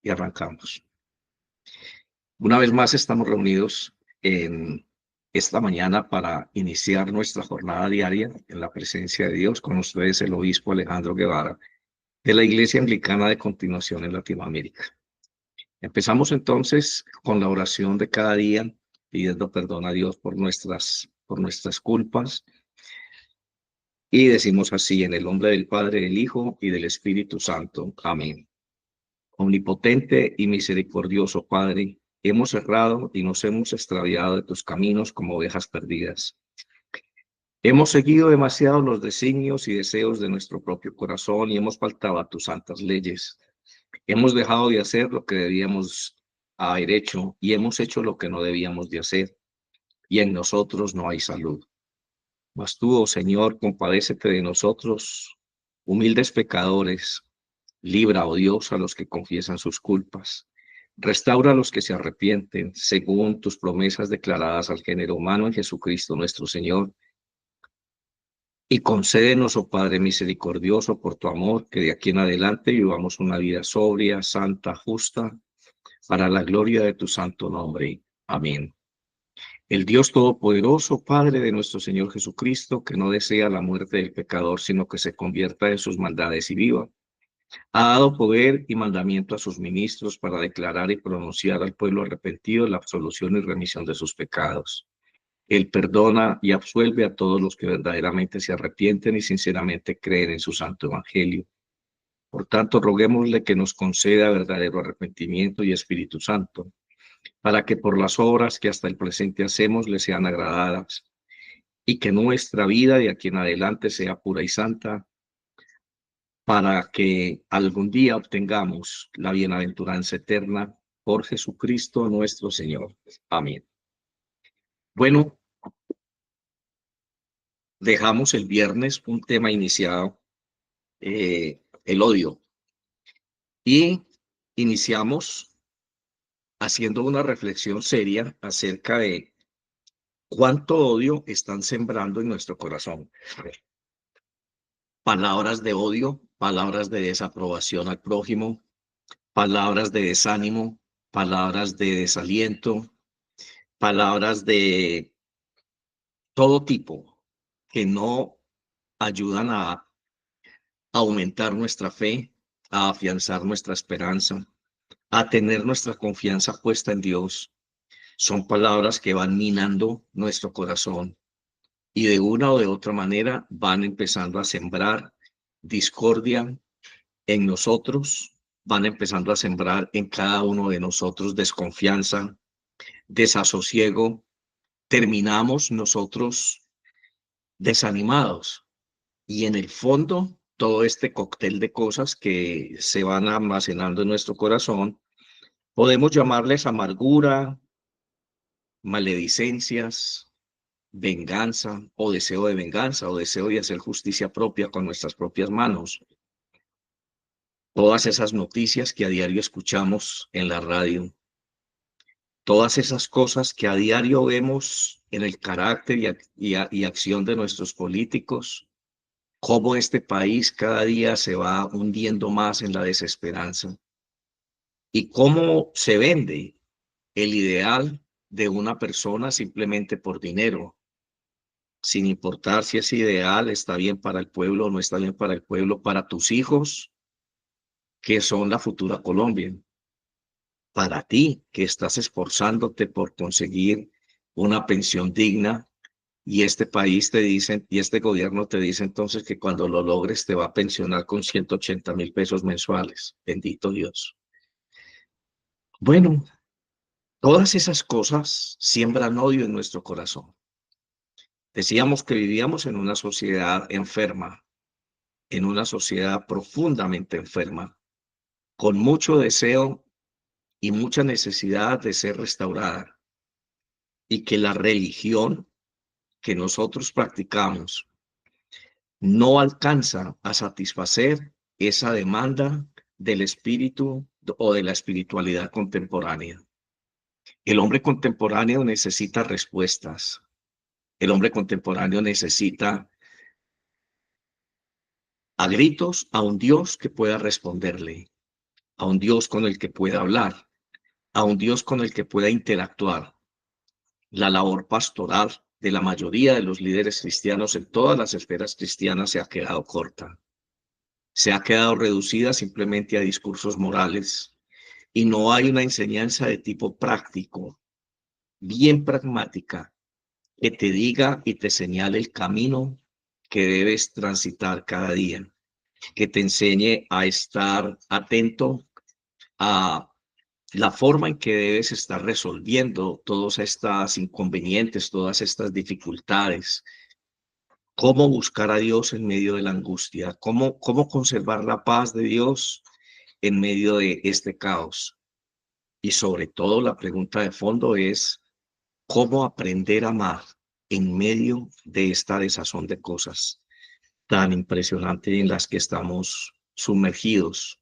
y arrancamos. Una vez más estamos reunidos en esta mañana para iniciar nuestra jornada diaria en la presencia de Dios. Con ustedes el obispo Alejandro Guevara de la Iglesia Anglicana de Continuación en Latinoamérica. Empezamos entonces con la oración de cada día, pidiendo perdón a Dios por nuestras culpas. Y decimos así: en el nombre del Padre, del Hijo y del Espíritu Santo. Amén. Omnipotente y misericordioso Padre, hemos errado y nos hemos extraviado de tus caminos como ovejas perdidas. Hemos seguido demasiado los designios y deseos de nuestro propio corazón y hemos faltado a tus santas leyes. Hemos dejado de hacer lo que debíamos haber hecho y hemos hecho lo que no debíamos de hacer, y en nosotros no hay salud. Mas tú, oh Señor, compadécete de nosotros, humildes pecadores. Libra, oh Dios, a los que confiesan sus culpas. Restaura a los que se arrepienten, según tus promesas declaradas al género humano en Jesucristo nuestro Señor. Y concédenos, oh Padre misericordioso, por tu amor, que de aquí en adelante vivamos una vida sobria, santa, justa, para la gloria de tu santo nombre. Amén. El Dios Todopoderoso, Padre de nuestro Señor Jesucristo, que no desea la muerte del pecador, sino que se convierta de sus maldades y viva, ha dado poder y mandamiento a sus ministros para declarar y pronunciar al pueblo arrepentido la absolución y remisión de sus pecados. Él perdona y absuelve a todos los que verdaderamente se arrepienten y sinceramente creen en su santo evangelio. Por tanto, roguémosle que nos conceda verdadero arrepentimiento y Espíritu Santo, para que por las obras que hasta el presente hacemos le sean agradadas, y que nuestra vida de aquí en adelante sea pura y santa, para que algún día obtengamos la bienaventuranza eterna por Jesucristo nuestro Señor. Amén. Bueno, dejamos el viernes un tema iniciado, el odio, y iniciamos haciendo una reflexión seria acerca de cuánto odio están sembrando en nuestro corazón. Palabras de odio, palabras de desaprobación al prójimo, palabras de desánimo, palabras de desaliento, palabras de todo tipo que no ayudan a aumentar nuestra fe, a afianzar nuestra esperanza, a tener nuestra confianza puesta en Dios. Son palabras que van minando nuestro corazón y de una o de otra manera van empezando a sembrar discordia en nosotros, van empezando a sembrar en cada uno de nosotros desconfianza, desasosiego. Terminamos nosotros desanimados. Y en el fondo, todo este cóctel de cosas que se van almacenando en nuestro corazón, podemos llamarles amargura, maledicencias, venganza o deseo de venganza o deseo de hacer justicia propia con nuestras propias manos. Todas esas noticias que a diario escuchamos en la radio, todas esas cosas que a diario vemos en el carácter y acción de nuestros políticos, cómo este país cada día se va hundiendo más en la desesperanza y cómo se vende el ideal de una persona simplemente por dinero, sin importar si ese ideal está bien para el pueblo o no está bien para el pueblo, para tus hijos, que son la futura Colombia, para ti, que estás esforzándote por conseguir una pensión digna. Y este país te dice, y este gobierno te dice entonces que cuando lo logres te va a pensionar con 180,000 pesos mensuales. Bendito Dios. Bueno, todas esas cosas siembran odio en nuestro corazón. Decíamos que vivíamos en una sociedad enferma, en una sociedad profundamente enferma, con mucho deseo y mucha necesidad de ser restaurada, y que la religión que nosotros practicamos no alcanza a satisfacer esa demanda del espíritu o de la espiritualidad contemporánea. El hombre contemporáneo necesita respuestas. El hombre contemporáneo necesita a gritos a un Dios que pueda responderle. a un Dios con el que pueda hablar, a un Dios con el que pueda interactuar. La labor pastoral de la mayoría de los líderes cristianos en todas las esferas cristianas se ha quedado corta. Se ha quedado reducida simplemente a discursos morales y no hay una enseñanza de tipo práctico, bien pragmática, que te diga y te señale el camino que debes transitar cada día, que te enseñe a estar atento a la forma en que debes estar resolviendo todas estas inconvenientes, todas estas dificultades, cómo buscar a Dios en medio de la angustia, cómo conservar la paz de Dios en medio de este caos. Y sobre todo la pregunta de fondo es, ¿cómo aprender a amar en medio de esta desazón de cosas tan impresionante en las que estamos sumergidos?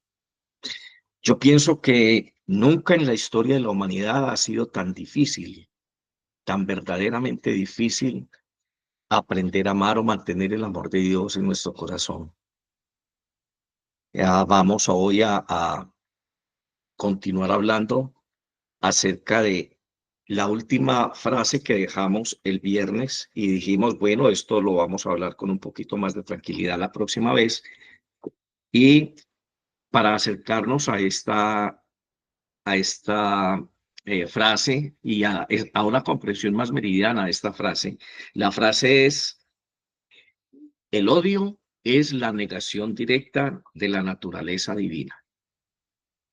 Yo pienso que nunca en la historia de la humanidad ha sido tan difícil, tan verdaderamente difícil aprender a amar o mantener el amor de Dios en nuestro corazón. Ya vamos hoy a continuar hablando acerca de la última frase que dejamos el viernes y dijimos, bueno, esto lo vamos a hablar con un poquito más de tranquilidad la próxima vez. Y para acercarnos a esta frase y a una comprensión más meridiana de esta frase, la frase es, el odio es la negación directa de la naturaleza divina.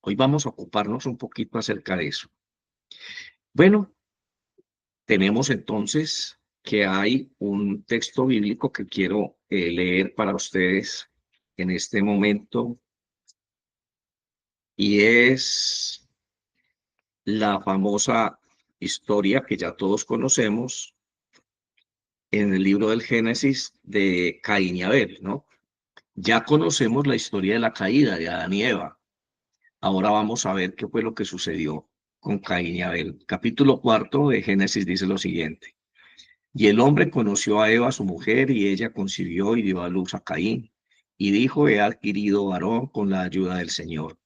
Hoy vamos a ocuparnos un poquito acerca de eso. Bueno, tenemos entonces que hay un texto bíblico que quiero leer para ustedes en este momento y es la famosa historia que ya todos conocemos en el libro del Génesis de Caín y Abel, ¿no? Ya conocemos la historia de la caída de Adán y Eva. Ahora vamos a ver qué fue lo que sucedió con Caín y Abel. Capítulo 4 de Génesis dice lo siguiente. Y el hombre conoció a Eva, su mujer, y ella concibió y dio a luz a Caín. Y dijo, he adquirido varón con la ayuda del Señor.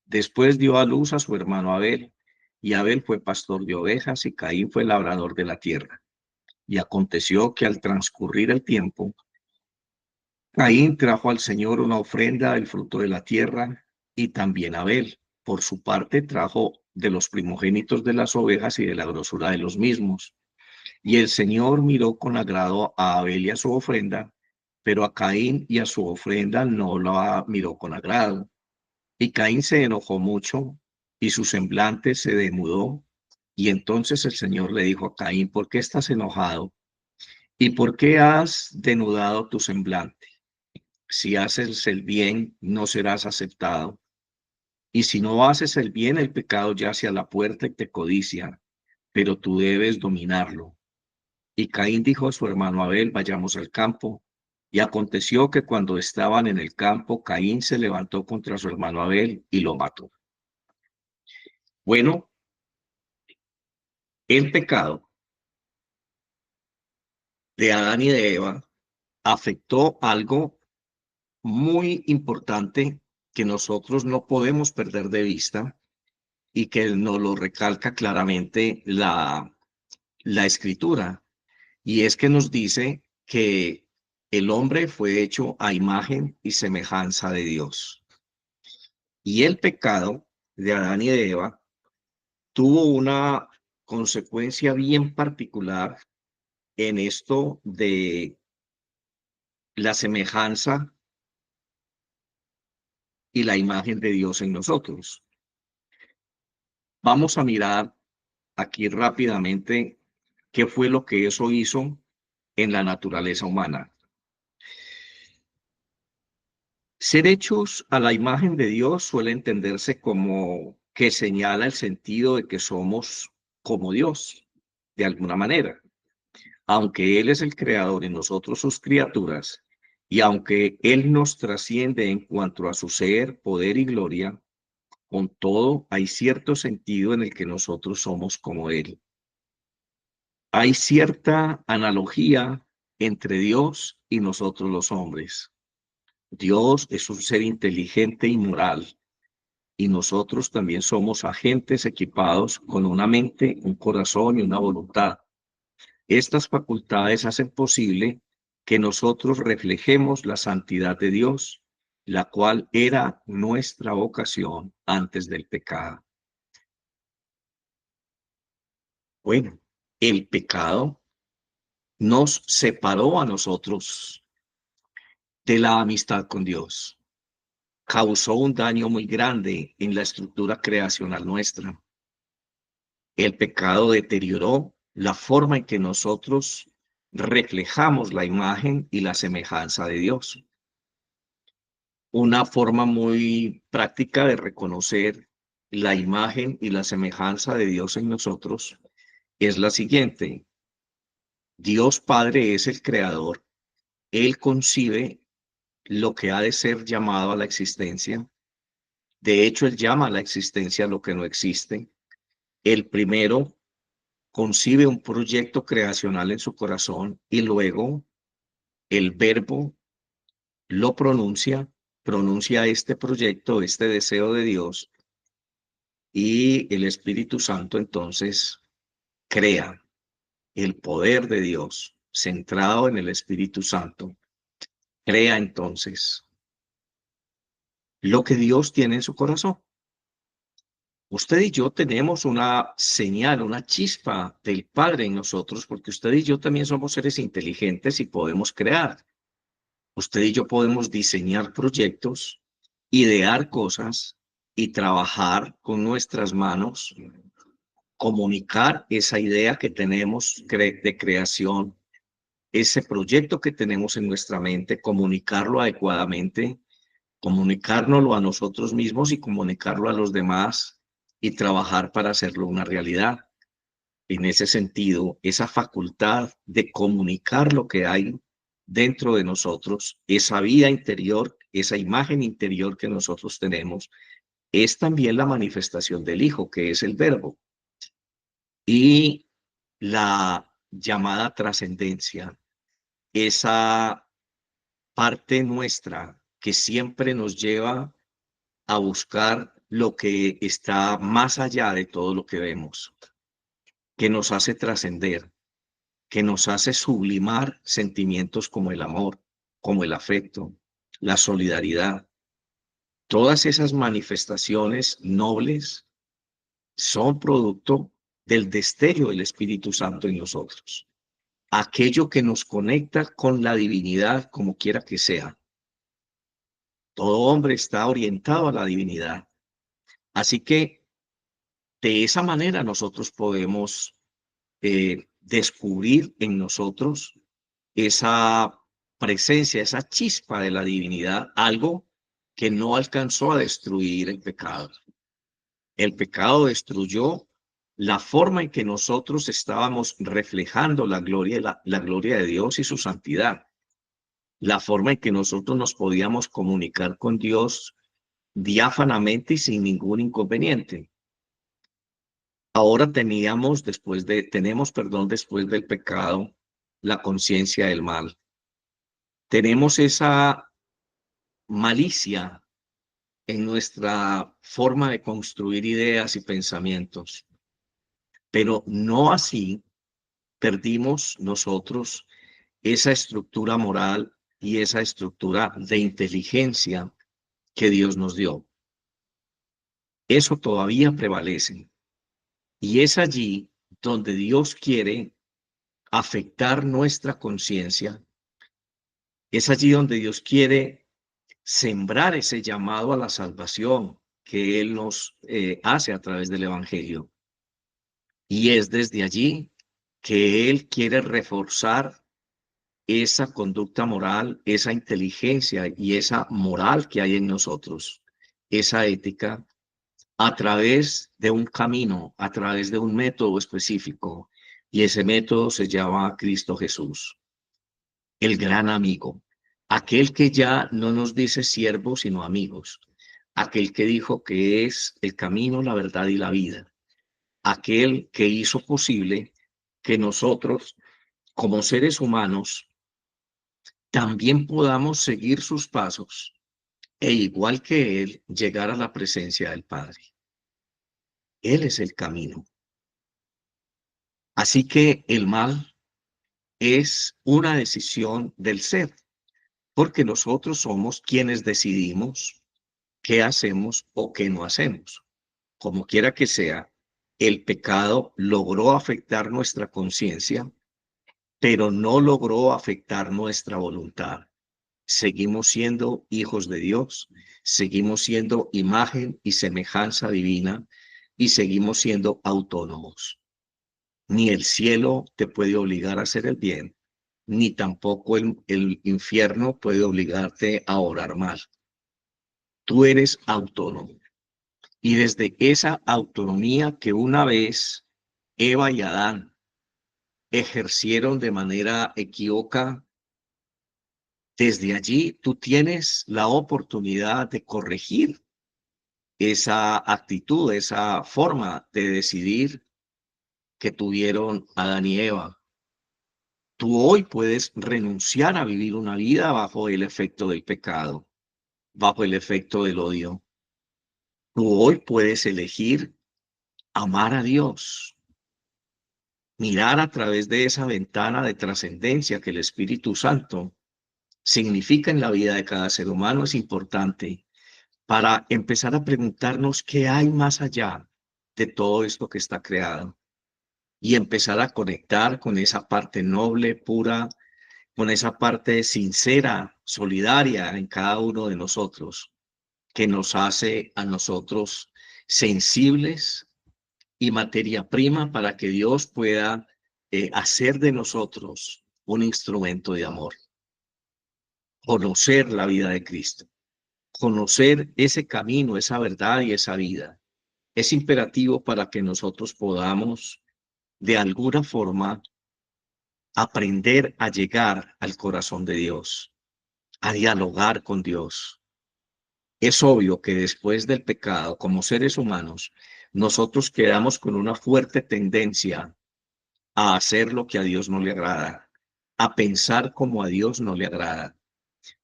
Después dio a luz a su hermano Abel. Y Abel fue pastor de ovejas y Caín fue labrador de la tierra. Y aconteció que al transcurrir el tiempo, Caín trajo al Señor una ofrenda del fruto de la tierra, y también Abel, por su parte, trajo de los primogénitos de las ovejas y de la grosura de los mismos. Y el Señor miró con agrado a Abel y a su ofrenda, pero a Caín y a su ofrenda no la miró con agrado. Y Caín se enojó mucho y su semblante se demudó. Y entonces el Señor le dijo a Caín, ¿por qué estás enojado? ¿Y por qué has denudado tu semblante? Si haces el bien, no serás aceptado. Y si no haces el bien, el pecado yace a la puerta y te codicia, pero tú debes dominarlo. Y Caín dijo a su hermano Abel, vayamos al campo. Y aconteció que cuando estaban en el campo, Caín se levantó contra su hermano Abel y lo mató. Bueno, el pecado de Adán y de Eva afectó algo muy importante que nosotros no podemos perder de vista y que nos lo recalca claramente la escritura. Y es que nos dice que el hombre fue hecho a imagen y semejanza de Dios. Y el pecado de Adán y de Eva tuvo una consecuencia bien particular en esto de la semejanza y la imagen de Dios en nosotros. Vamos a mirar aquí rápidamente qué fue lo que eso hizo en la naturaleza humana. Ser hechos a la imagen de Dios suele entenderse como que señala el sentido de que somos como Dios, de alguna manera. Aunque Él es el creador y nosotros sus criaturas, y aunque Él nos trasciende en cuanto a su ser, poder y gloria, con todo hay cierto sentido en el que nosotros somos como Él. Hay cierta analogía entre Dios y nosotros los hombres. Dios es un ser inteligente y moral, y nosotros también somos agentes equipados con una mente, un corazón y una voluntad. Estas facultades hacen posible que nosotros reflejemos la santidad de Dios, la cual era nuestra vocación antes del pecado. Bueno, el pecado nos separó a nosotros de la amistad con Dios. Causó un daño muy grande en la estructura creacional nuestra. El pecado deterioró la forma en que nosotros reflejamos la imagen y la semejanza de Dios. Una forma muy práctica de reconocer la imagen y la semejanza de Dios en nosotros es la siguiente. Dios Padre es el creador. Él concibe lo que ha de ser llamado a la existencia. De hecho, Él llama a la existencia lo que no existe. El primero concibe un proyecto creacional en su corazón y luego el verbo lo pronuncia este proyecto, este deseo de Dios, y el Espíritu Santo entonces crea. El poder de Dios centrado en el Espíritu Santo crea entonces lo que Dios tiene en su corazón. Usted y yo tenemos una señal, una chispa del Padre en nosotros, porque usted y yo también somos seres inteligentes y podemos crear. Usted y yo podemos diseñar proyectos, idear cosas y trabajar con nuestras manos, comunicar esa idea que tenemos de creación, ese proyecto que tenemos en nuestra mente, comunicarlo adecuadamente, comunicárnoslo a nosotros mismos y comunicarlo a los demás y trabajar para hacerlo una realidad. En ese sentido, esa facultad de comunicar lo que hay dentro de nosotros, esa vida interior, esa imagen interior que nosotros tenemos, es también la manifestación del Hijo, que es el Verbo. Y la llamada trascendencia, esa parte nuestra que siempre nos lleva a buscar lo que está más allá de todo lo que vemos, que nos hace trascender, que nos hace sublimar sentimientos como el amor, como el afecto, la solidaridad. Todas esas manifestaciones nobles son producto del destello del Espíritu Santo en nosotros. Aquello que nos conecta con la divinidad, como quiera que sea. Todo hombre está orientado a la divinidad. Así que de esa manera nosotros podemos descubrir en nosotros esa presencia, esa chispa de la divinidad, algo que no alcanzó a destruir el pecado. El pecado destruyó la forma en que nosotros estábamos reflejando la gloria, la gloria de Dios y su santidad, la forma en que nosotros nos podíamos comunicar con Dios diáfanamente y sin ningún inconveniente. Ahora tenemos, después del pecado, la conciencia del mal. Tenemos esa malicia en nuestra forma de construir ideas y pensamientos, pero no así perdimos nosotros esa estructura moral y esa estructura de inteligencia que Dios nos dio. Eso todavía prevalece y es allí donde Dios quiere afectar nuestra conciencia. Es allí donde Dios quiere sembrar ese llamado a la salvación que Él nos hace a través del Evangelio. Y es desde allí que Él quiere reforzar esa conducta moral, esa inteligencia y esa moral que hay en nosotros, esa ética, a través de un camino, a través de un método específico. Y ese método se llama Cristo Jesús, el gran amigo, aquel que ya no nos dice siervos, sino amigos, aquel que dijo que es el camino, la verdad y la vida, aquel que hizo posible que nosotros, como seres humanos, también podamos seguir sus pasos e igual que Él, llegar a la presencia del Padre. Él es el camino. Así que el mal es una decisión del ser, porque nosotros somos quienes decidimos qué hacemos o qué no hacemos. Como quiera que sea, el pecado logró afectar nuestra conciencia, pero no logró afectar nuestra voluntad. Seguimos siendo hijos de Dios, seguimos siendo imagen y semejanza divina y seguimos siendo autónomos. Ni el cielo te puede obligar a hacer el bien, ni tampoco el infierno puede obligarte a orar mal. Tú eres autónomo. Y desde esa autonomía que una vez Eva y Adán ejercieron de manera equívoca, desde allí tú tienes la oportunidad de corregir esa actitud, esa forma de decidir que tuvieron Adán y Eva. Tú hoy puedes renunciar a vivir una vida bajo el efecto del pecado, bajo el efecto del odio. Tú hoy puedes elegir amar a Dios, mirar a través de esa ventana de trascendencia que el Espíritu Santo significa en la vida de cada ser humano. Es importante para empezar a preguntarnos qué hay más allá de todo esto que está creado y empezar a conectar con esa parte noble, pura, con esa parte sincera, solidaria en cada uno de nosotros, que nos hace a nosotros sensibles y materia prima para que Dios pueda hacer de nosotros un instrumento de amor. Conocer la vida de Cristo, conocer ese camino, esa verdad y esa vida. Es imperativo para que nosotros podamos, de alguna forma, aprender a llegar al corazón de Dios, a dialogar con Dios. Es obvio que después del pecado, como seres humanos, nosotros quedamos con una fuerte tendencia a hacer lo que a Dios no le agrada, a pensar como a Dios no le agrada.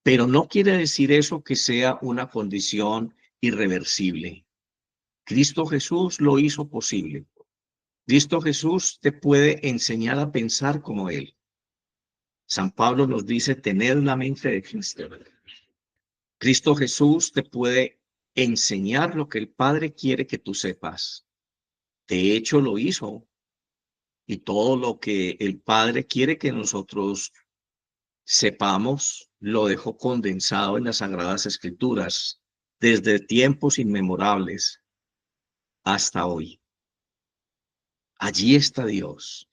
Pero no quiere decir eso que sea una condición irreversible. Cristo Jesús lo hizo posible. Cristo Jesús te puede enseñar a pensar como Él. San Pablo nos dice tener la mente de Cristo. Cristo Jesús te puede enseñar lo que el Padre quiere que tú sepas. De hecho, lo hizo. Y todo lo que el Padre quiere que nosotros sepamos, lo dejó condensado en las Sagradas Escrituras, desde tiempos inmemorables hasta hoy. Allí está Dios.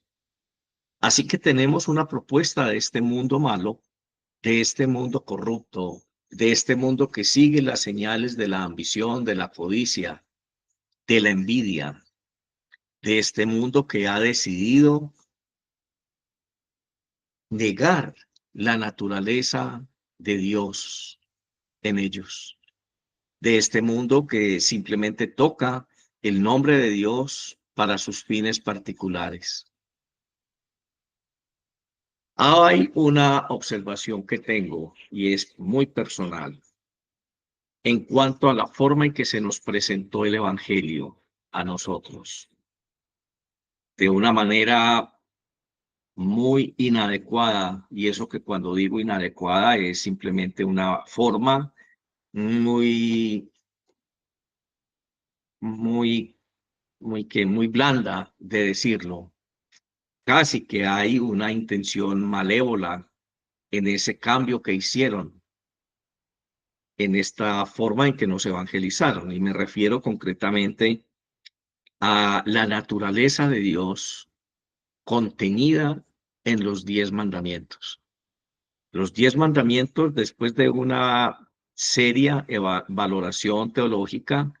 Así que tenemos una propuesta de este mundo malo, de este mundo corrupto, de este mundo que sigue las señales de la ambición, de la codicia, de la envidia, de este mundo que ha decidido negar la naturaleza de Dios en ellos, de este mundo que simplemente toca el nombre de Dios para sus fines particulares. Hay una observación que tengo y es muy personal en cuanto a la forma en que se nos presentó el Evangelio a nosotros, de una manera muy inadecuada, y eso que cuando digo inadecuada es simplemente una forma muy, muy, muy blanda de decirlo. Casi que hay una intención malévola en ese cambio que hicieron, en esta forma en que nos evangelizaron. Y me refiero concretamente a la naturaleza de Dios contenida en los 10 mandamientos. Los 10 mandamientos, después de una seria valoración teológica,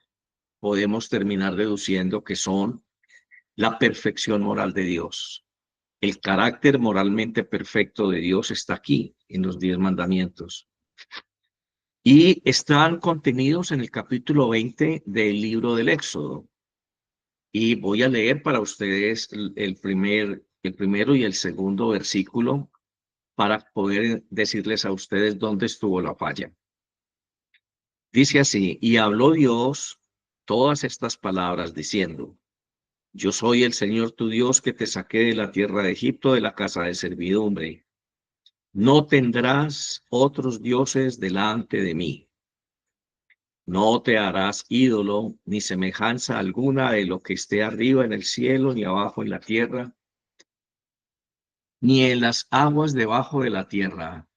podemos terminar deduciendo que son la perfección moral de Dios. El carácter moralmente perfecto de Dios está aquí, en los 10 mandamientos. Y están contenidos en el capítulo 20 del libro del Éxodo. Y voy a leer para ustedes el primero y el segundo versículo para poder decirles a ustedes dónde estuvo la falla. Dice así, y habló Dios todas estas palabras diciendo, yo soy el Señor tu Dios que te saqué de la tierra de Egipto, de la casa de servidumbre. No tendrás otros dioses delante de mí. No te harás ídolo ni semejanza alguna de lo que esté arriba en el cielo, ni abajo en la tierra, ni en las aguas debajo de la tierra.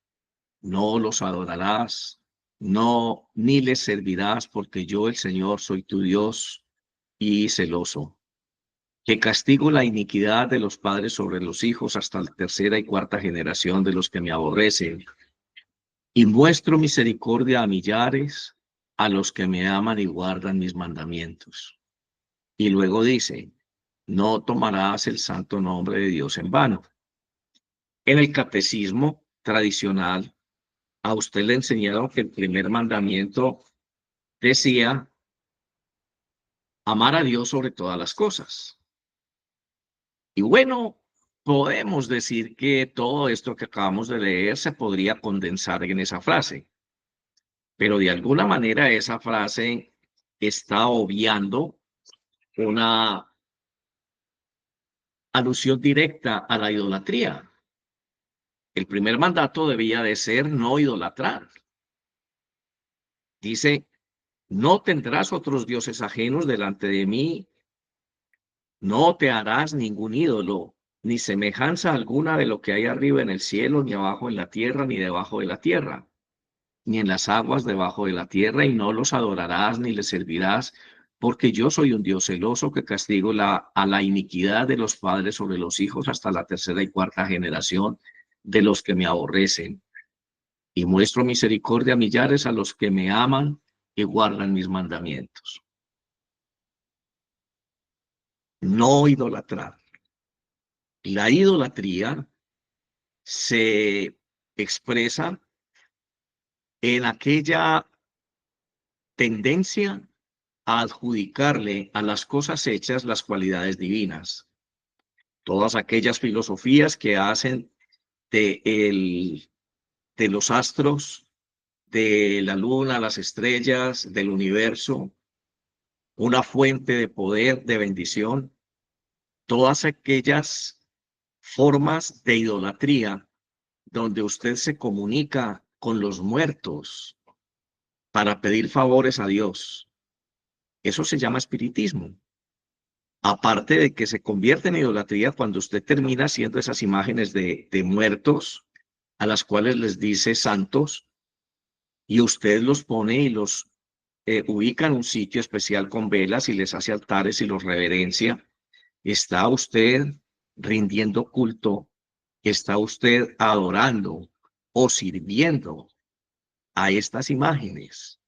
No los adorarás, no, ni les servirás, porque yo, el Señor, soy tu Dios y celoso, que castigo la iniquidad de los padres sobre los hijos hasta la tercera y cuarta generación de los que me aborrecen, y muestro misericordia a millares, a los que me aman y guardan mis mandamientos. Y luego dice, no tomarás el santo nombre de Dios en vano. En el catecismo tradicional, a usted le enseñaron que el primer mandamiento decía amar a Dios sobre todas las cosas. Y bueno, podemos decir que todo esto que acabamos de leer se podría condensar en esa frase, pero de alguna manera esa frase está obviando una alusión directa a la idolatría. El primer mandato debía de ser no idolatrar. Dice, no tendrás otros dioses ajenos delante de mí, no te harás ningún ídolo, ni semejanza alguna de lo que hay arriba en el cielo, ni abajo en la tierra, ni debajo de la tierra, ni en las aguas debajo de la tierra, y no los adorarás ni les servirás, porque yo soy un Dios celoso que castigo a la iniquidad de los padres sobre los hijos hasta la tercera y cuarta generación de los que me aborrecen. Y muestro misericordia a millares a los que me aman y guardan mis mandamientos. No idolatrar. La idolatría se expresa en aquella tendencia a adjudicarle a las cosas hechas las cualidades divinas. Todas aquellas filosofías que hacen de los astros, de la luna, las estrellas, del universo, una fuente de poder, de bendición, todas aquellas formas de idolatría donde usted se comunica con los muertos para pedir favores a Dios. Eso se llama espiritismo. Aparte de que se convierte en idolatría cuando usted termina haciendo esas imágenes de muertos a las cuales les dice santos y usted los pone y los ubica en un sitio especial con velas y les hace altares y los reverencia. Está usted rindiendo culto, está usted adorando o sirviendo a estas imágenes.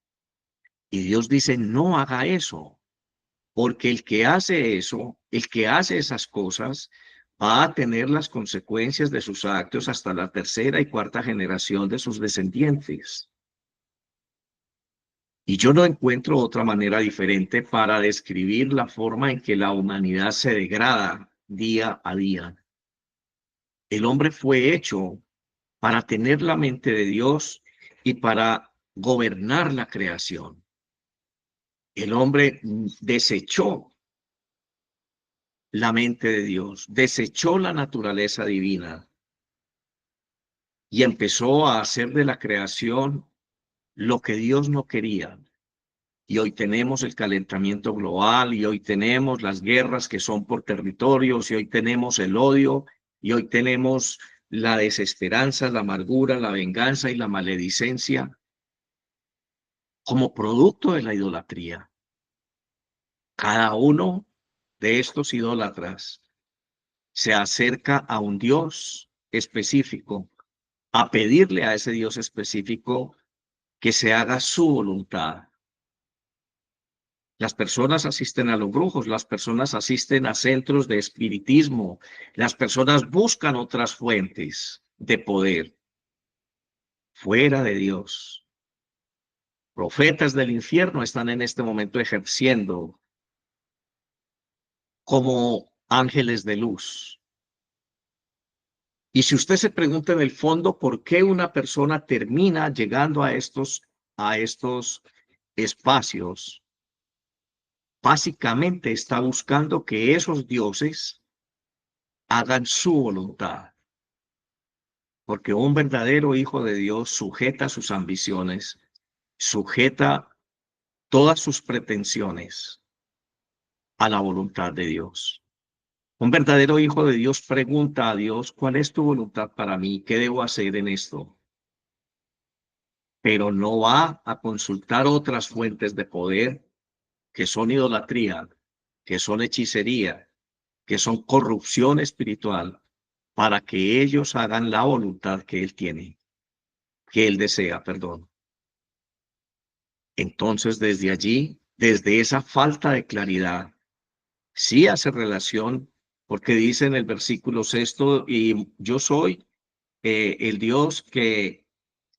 Y Dios dice, no haga eso, porque el que hace eso, el que hace esas cosas, va a tener las consecuencias de sus actos hasta la tercera y cuarta generación de sus descendientes. Y yo no encuentro otra manera diferente para describir la forma en que la humanidad se degrada día a día. El hombre fue hecho para tener la mente de Dios y para gobernar la creación. El hombre desechó la mente de Dios, desechó la naturaleza divina y empezó a hacer de la creación lo que Dios no quería. Y hoy tenemos el calentamiento global, y hoy tenemos las guerras que son por territorios, y hoy tenemos el odio, y hoy tenemos la desesperanza, la amargura, la venganza y la maledicencia como producto de la idolatría. Cada uno de estos idólatras se acerca a un Dios específico, a pedirle a ese Dios específico que se haga su voluntad. Las personas asisten a los brujos, las personas asisten a centros de espiritismo, las personas buscan otras fuentes de poder fuera de Dios. Profetas del infierno están en este momento ejerciendo como ángeles de luz. Y si usted se pregunta en el fondo por qué una persona termina llegando a estos espacios, básicamente está buscando que esos dioses hagan su voluntad. Porque un verdadero hijo de Dios sujeta sus ambiciones, sujeta todas sus pretensiones a la voluntad de Dios. Un verdadero hijo de Dios pregunta a Dios, ¿cuál es tu voluntad para mí? ¿Qué debo hacer en esto? Pero no va a consultar otras fuentes de poder que son idolatría, que son hechicería, que son corrupción espiritual, para que ellos hagan la voluntad que Él tiene, que Él desea, perdón. Entonces, desde allí, desde esa falta de claridad, sí hace relación, porque dice en el versículo sexto, y yo soy el Dios que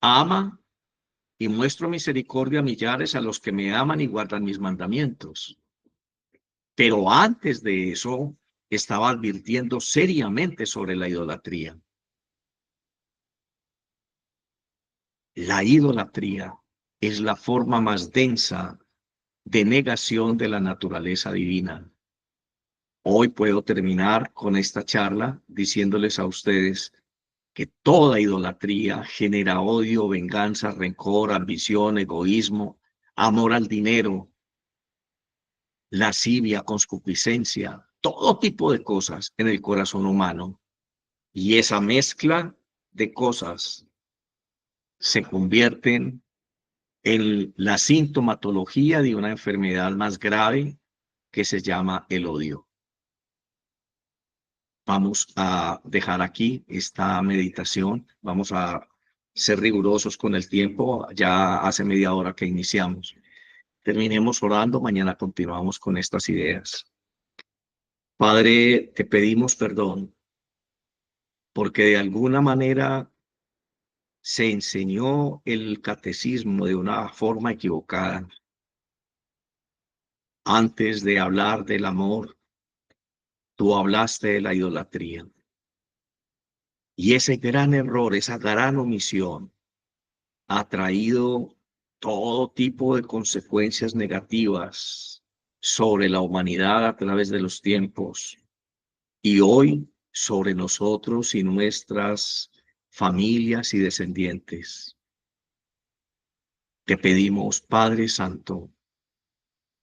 ama y muestro misericordia a millares a los que me aman y guardan mis mandamientos. Pero antes de eso, estaba advirtiendo seriamente sobre la idolatría. La idolatría es la forma más densa de negación de la naturaleza divina. Hoy puedo terminar con esta charla diciéndoles a ustedes que toda idolatría genera odio, venganza, rencor, ambición, egoísmo, amor al dinero, lascivia, concupiscencia, todo tipo de cosas en el corazón humano. Y esa mezcla de cosas se convierten en la sintomatología de una enfermedad más grave que se llama el odio. Vamos a dejar aquí esta meditación. Vamos a ser rigurosos con el tiempo. Ya hace media hora que iniciamos. Terminemos orando. Mañana continuamos con estas ideas. Padre, te pedimos perdón porque de alguna manera se enseñó el catecismo de una forma equivocada. Antes de hablar del amor, tú hablaste de la idolatría. Y ese gran error, esa gran omisión, ha traído todo tipo de consecuencias negativas sobre la humanidad a través de los tiempos y hoy sobre nosotros y nuestras familias y descendientes. Te pedimos, Padre Santo,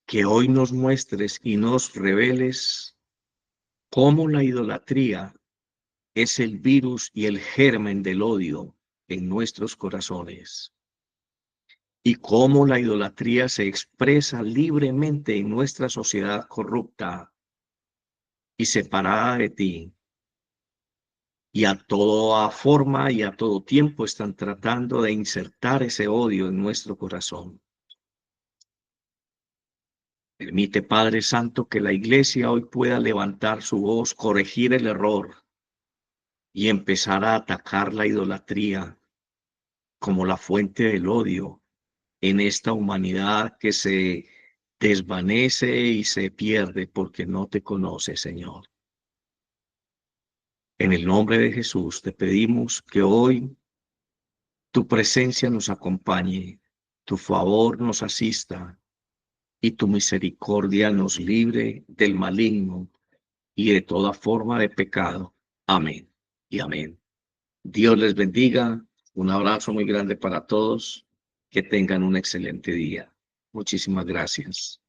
que hoy nos muestres y nos reveles cómo la idolatría es el virus y el germen del odio en nuestros corazones y cómo la idolatría se expresa libremente en nuestra sociedad corrupta y separada de ti. Y a toda forma y a todo tiempo están tratando de insertar ese odio en nuestro corazón. Permite, Padre Santo, que la Iglesia hoy pueda levantar su voz, corregir el error y empezar a atacar la idolatría como la fuente del odio en esta humanidad que se desvanece y se pierde porque no te conoce, Señor. En el nombre de Jesús te pedimos que hoy tu presencia nos acompañe, tu favor nos asista y tu misericordia nos libre del maligno y de toda forma de pecado. Amén y amén. Dios les bendiga. Un abrazo muy grande para todos. Que tengan un excelente día. Muchísimas gracias.